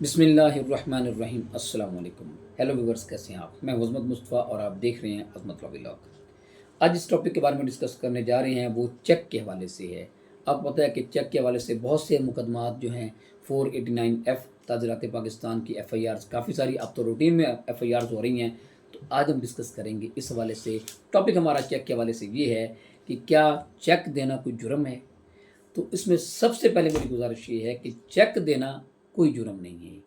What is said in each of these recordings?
बिस्मिल्लाहिर्रहमानिर्रहीम अस्सलाम वालेकुम। हेलो व्यूवर्स, कैसे हैं आप? मैं उज़्मत मुस्तफ़ा और आप देख रहे हैं अज़मत व्लॉग। आज इस टॉपिक के बारे में डिस्कस करने जा रहे हैं, वो चेक के हवाले से है। आपको पता है कि चेक के हवाले से बहुत से मुकदमात जो हैं 489F ताज़रात पाकिस्तान की FIRs काफ़ी सारी अब तो रूटीन में FIRs हो रही हैं। तो आज हम डिस्कस करेंगे इस हवाले से। टॉपिक हमारा चेक के हवाले से ये है कि क्या चेक देना कोई जुर्म है? तो इसमें सबसे पहले मेरी गुजारिश ये है कि चेक देना कोई जुर्म नहीं है,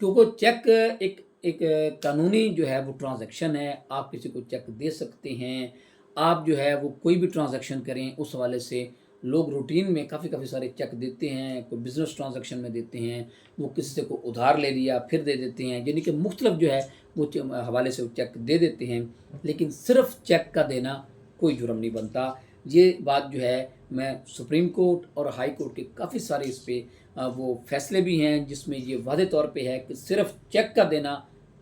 क्योंकि चेक एक एक कानूनी जो है वो ट्रांजैक्शन है। आप किसी को चेक दे सकते हैं, आप जो है वो कोई भी ट्रांजैक्शन करें, उस हवाले से लोग रूटीन में काफ़ी सारे चेक देते हैं। कोई बिज़नेस ट्रांजैक्शन में देते हैं, वो किसी से को उधार ले लिया फिर दे देते हैं, यानी कि मुख्तलिफ जो है वो हवाले से वो चेक दे देते हैं। लेकिन सिर्फ चेक का देना कोई जुर्म नहीं बनता। ये बात जो है, मैं सुप्रीम कोर्ट और हाई कोर्ट के काफ़ी सारे इस पे वो फैसले भी हैं जिसमें ये वाज़े तौर पे है कि सिर्फ चेक का देना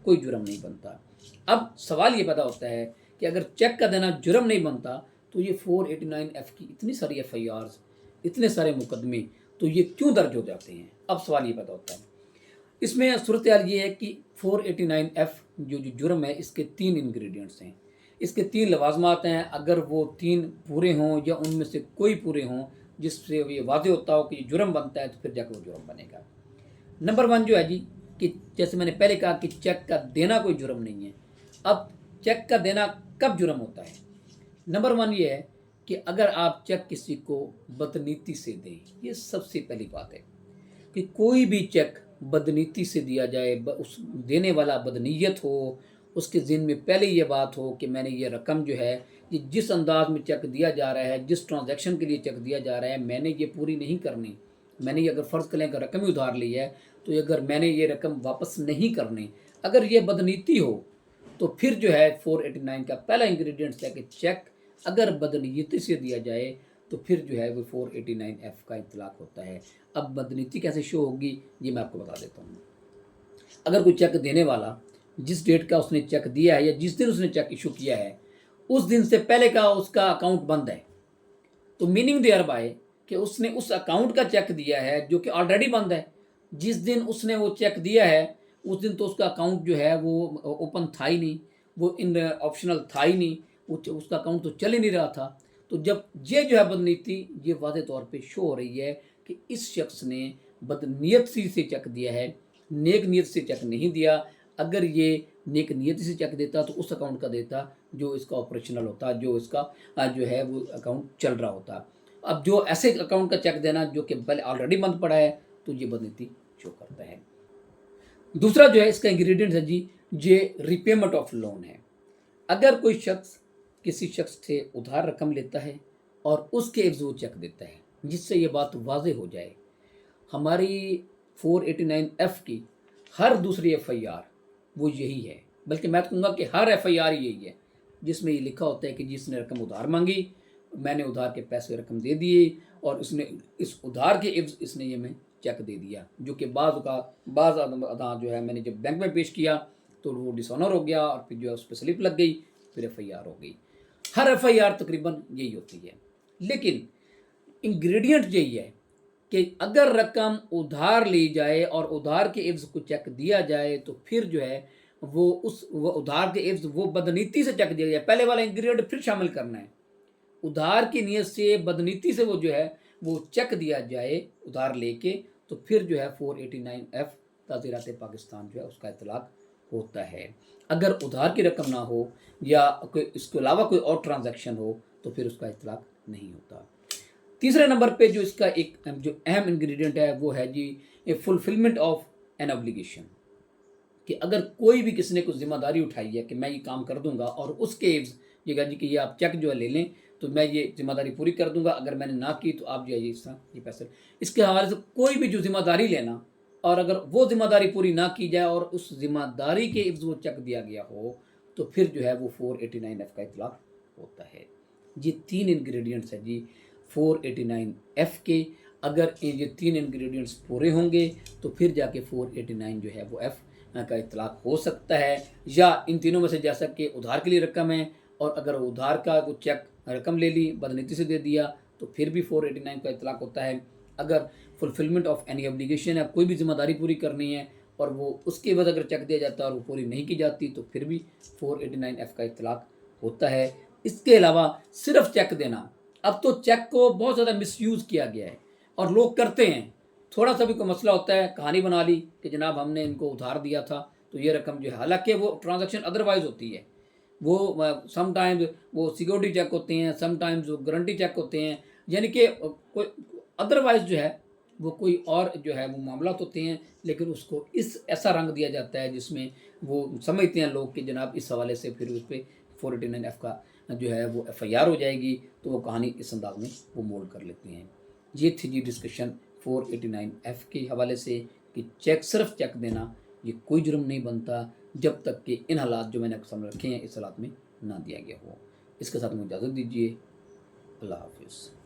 कोई जुर्म नहीं बनता। अब सवाल ये पैदा होता है कि अगर चेक का देना जुर्म नहीं बनता तो ये 489F की इतनी सारी FIRs, इतने सारे मुकदमे, तो ये क्यों दर्ज हो जाते हैं? अब सवाल ये पैदा होता है। इसमें सूरत हाल ये है कि 489F जो जुर्म है, इसके 3 इंग्रेडिएंट्स हैं, इसके 3 लवाजमात हैं। अगर वो 3 पूरे हों या उनमें से कोई पूरे हों जिससे ये वाज़ेह होता हो कि ये जुर्म बनता है, तो फिर जाकर वो जुर्म बनेगा। नंबर 1 जो है जी, कि जैसे मैंने पहले कहा कि चेक का देना कोई जुर्म नहीं है। अब चेक का देना कब जुर्म होता है? नंबर 1 ये है कि अगर आप चेक किसी को बदनीति से दें, ये सबसे पहली बात है कि कोई भी चेक बदनीति से दिया जाए, उस देने वाला बदनीयत हो, उसके ज़हन में पहले ये बात हो कि मैंने ये रकम जो है, ये जिस अंदाज में चेक दिया जा रहा है, जिस ट्रांजैक्शन के लिए चेक दिया जा रहा है, मैंने ये पूरी नहीं करनी। मैंने ये अगर फ़र्ज़ करें अगर रकम ही उधार ली है, तो ये अगर मैंने ये रकम वापस नहीं करनी, अगर ये बदनीति हो, तो फिर जो है 489 का पहला इंग्रेडिएंट्स है कि चेक अगर बदनीयती से दिया जाए तो फिर जो है वो 489F का इतलाक़ होता है। अब बदनीति कैसे शो होगी, ये मैं आपको बता देता हूँ। अगर कोई चेक देने वाला जिस डेट का उसने चेक दिया है या जिस दिन उसने चेक इशू किया है, उस दिन से पहले का उसका अकाउंट बंद है, तो मीनिंग देयर बाय कि उसने उस अकाउंट का चेक दिया है जो कि ऑलरेडी बंद है। जिस दिन उसने वो चेक दिया है, उस दिन तो उसका अकाउंट जो है वो ओपन था ही नहीं, वो इन ऑप्शनल था ही नहीं, उसका अकाउंट तो चल ही नहीं रहा था। तो जब ये जो है बदनीति, ये वाज़े तौर पे शो हो रही है कि इस शख्स ने बदनीयत से चेक दिया है, नेक नीयत से चेक नहीं दिया। अगर ये नेक नीयत से चेक देता तो उस अकाउंट का देता जो इसका ऑपरेशनल होता, जो इसका जो है वो अकाउंट चल रहा होता। अब जो ऐसे अकाउंट का चेक देना जो कि पहले ऑलरेडी बंद पड़ा है, तो ये बदनीति शो करता है। दूसरा जो है इसका इंग्रेडिएंट है जी, ये रिपेमेंट ऑफ लोन है। अगर कोई शख्स किसी शख्स से उधार रकम लेता है और उसके एवज वो चेक देता है, जिससे ये बात वाज़ेह हो जाए, हमारी 489F की हर दूसरी FIR वो यही है, बल्कि मैं कहूँगा कि हर FIR यही है जिसमें ये लिखा होता है कि जिसने रकम उधार मांगी, मैंने उधार के पैसे रकम दे दिए और उसने इस उधार के एवज इसने ये मैं चेक दे दिया, जो कि बाज़ अदा जो है मैंने जब बैंक में पेश किया तो वो डिसऑनर हो गया और फिर जो है उस पर स्लिप लग गई, फिर FIR हो गई। हर FIR तकरीबन यही होती है। लेकिन इंग्रेडिएंट यही है कि अगर रकम उधार ली जाए और उधार के एवज को चेक दिया जाए, तो फिर जो है वो उधार के एवज वो बदनीति से चेक दिया जाए। पहले वाला इंग्रेडिएंट फिर शामिल करना है, उधार की नीयत से बदनीति से वो जो है वो चेक दिया जाए उधार लेके, तो फिर जो है 489F ताज़ीरात पाकिस्तान जो है उसका इतलाक़ होता है। अगर उधार की रकम ना हो या कोई इसके अलावा कोई और ट्रांजैक्शन हो, तो फिर उसका इतलाक़ नहीं होता। तीसरे नंबर पे जो इसका एक जो अहम इंग्रेडिएंट है वो है जी, ए फुलफिलमेंट ऑफ एन ऑब्लिगेशन, कि अगर कोई भी किसी ने कुछ जिम्मेदारी उठाई है कि मैं ये काम कर दूंगा और उसके एवज ये कहा जी कि ये आप चेक जो है ले लें, तो मैं ये जिम्मेदारी पूरी कर दूंगा, अगर मैंने ना की तो आप जो है इस तरह ये पैसे, इसके हवाले से कोई भी जो जिम्मेदारी लेना, और अगर वो जिम्मेदारी पूरी ना की जाए और उस जिम्मेदारी के एवज वो चेक दिया गया हो, तो फिर जो है वो 489F का इतलाक़ होता है। ये 3 इंग्रेडिएंट्स हैं जी 489F के। अगर ये 3 इंग्रेडिएंट्स पूरे होंगे तो फिर जाके 489 जो है वो F का इतलाक़ हो सकता है। या इन तीनों में से जैसा कि उधार के लिए रकम है, और अगर उधार का वो चेक रकम ले ली बदनीति से दे दिया, तो फिर भी 489 का इतलाक़ होता है। अगर फुलफिलमेंट ऑफ एनी ऑब्लिगेशन है, कोई भी जिम्मेदारी पूरी करनी है, और वो उसके बाद अगर चेक दिया जाता है और वो पूरी नहीं की जाती तो फिर भी 489F का इत्तलाक होता है। इसके अलावा सिर्फ चेक देना, अब तो चेक को बहुत ज़्यादा मिसयूज़ किया गया है और लोग करते हैं। थोड़ा सा भी कोई मसला होता है, कहानी बना ली कि जनाब हमने इनको उधार दिया था तो ये रकम जो है, हालांकि वो ट्रांजैक्शन अदरवाइज होती है, वो समटाइम्स वो सिक्योरिटी चेक होते हैं, समटाइम्स वो गारंटी चेक होते हैं, यानी कि कोई अदरवाइज जो है वो कोई और जो है वो मामला होते हैं, लेकिन उसको इस ऐसा रंग दिया जाता है जिसमें वो समझते हैं लोग कि जनाब इस हवाले से फिर उस पर 489F का जो है वो FIR हो जाएगी, तो वो कहानी इस अंदाज में वो मोल्ड कर लेते हैं। ये थी जी डिस्कशन 489F के हवाले से कि चेक सिर्फ चेक देना ये कोई जुर्म नहीं बनता जब तक कि इन हालात जो मैंने सामने रखे हैं इस हालात में ना दिया गया हो। इसके साथ मुझे इजाज़त दीजिए। अल्लाह हाफिज़।